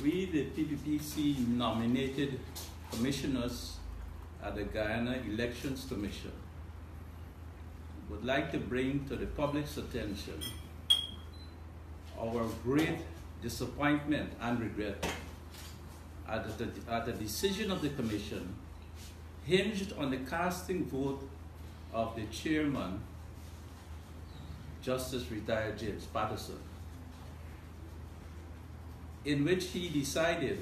We, the PPPC, nominated commissioners at the Guyana Elections Commission, would like to bring to the public's attention our great disappointment and regret at the decision of the Commission hinged on the casting vote of the chairman, Justice Retired James Patterson, in which he decided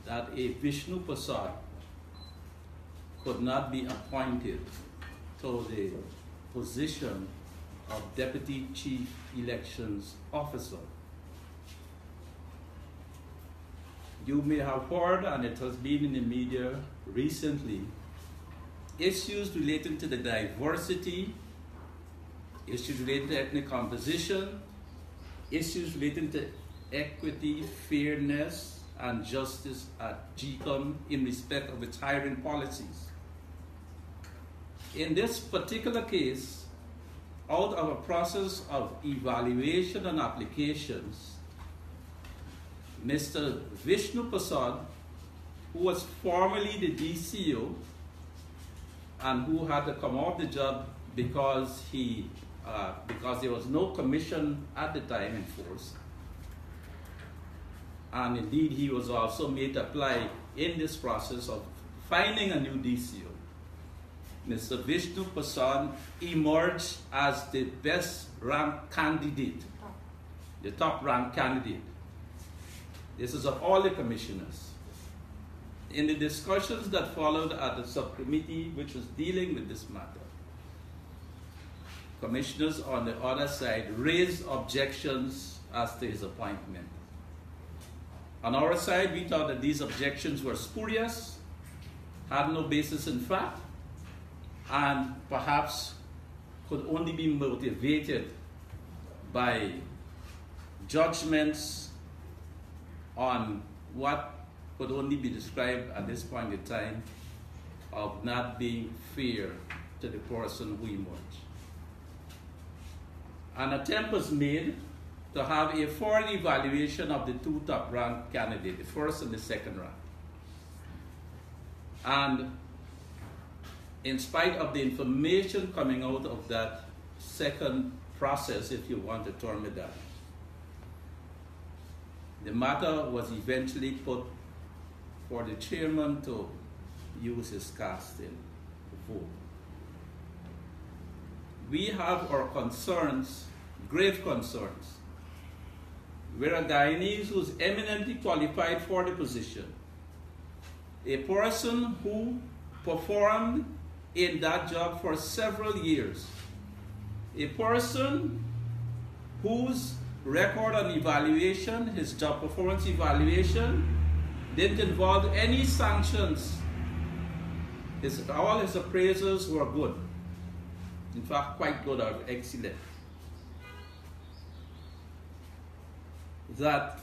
that a Vishnu Prasad could not be appointed to the position of Deputy Chief Elections Officer. You may have heard, and it has been in the media recently, issues relating to the diversity, issues relating to ethnic composition, issues relating to equity, fairness, and justice at GECOM in respect of its hiring policies. In this particular case, out of a process of evaluation and applications, Mr. Vishnu Prasad, who was formerly the DCO and who had to come off the job because there was no commission at the time in force, and indeed he was also made to apply in this process of finding a new DCO. Mr. Vishnu Prasad emerged as the best ranked candidate, the top ranked candidate. This is of all the commissioners. In the discussions that followed at the subcommittee which was dealing with this matter, commissioners on the other side raised objections as to his appointment. On our side, we thought that these objections were spurious, had no basis in fact, and perhaps could only be motivated by judgments on what could only be described at this point in time of not being fair to the person who emerged. An attempt was made to have a full evaluation of the two top-ranked candidates, the first and the second rank. And in spite of the information coming out of that second process, if you want to term it that, the matter was eventually put for the chairman to use his casting vote. We have our concerns, grave concerns. We're a Guyanese who's eminently qualified for the position. A person who performed in that job for several years. A person whose record on evaluation, his job performance evaluation, didn't involve any sanctions. All his appraisals were good. In fact, quite good or excellent. That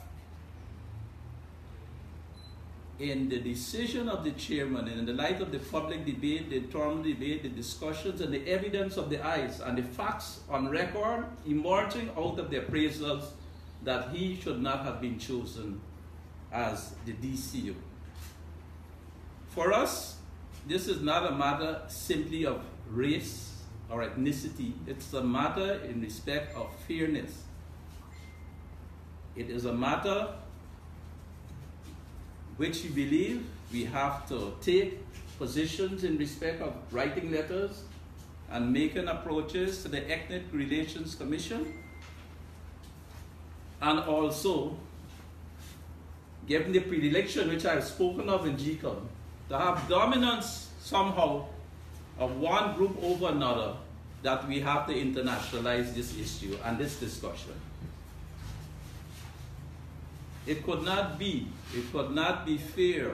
in the decision of the chairman and in the light of the public debate, the internal debate, the discussions and the evidence of the eyes and the facts on record emerging out of the appraisals, that he should not have been chosen as the DCO. For us, this is not a matter simply of race or ethnicity. It's a matter in respect of fairness. It is a matter which we believe we have to take positions in respect of writing letters and making approaches to the Ethnic Relations Commission, and also, given the predilection which I've spoken of in GECOM, to have dominance somehow of one group over another, that we have to internationalize this issue and this discussion. It could not be fair,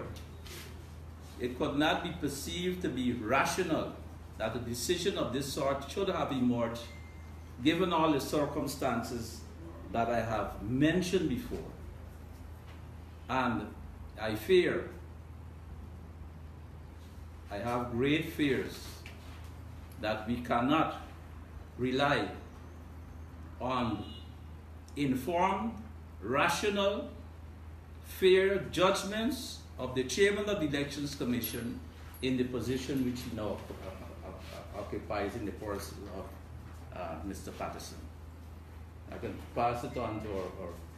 it could not be perceived to be rational that a decision of this sort should have emerged, given all the circumstances that I have mentioned before. And I have great fears that we cannot rely on informed, rational, fair judgments of the chairman of the Elections Commission in the position which he now occupies in the person of Mr. Patterson. I can pass it on to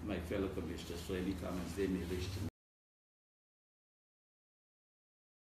my fellow commissioners for any comments they may wish to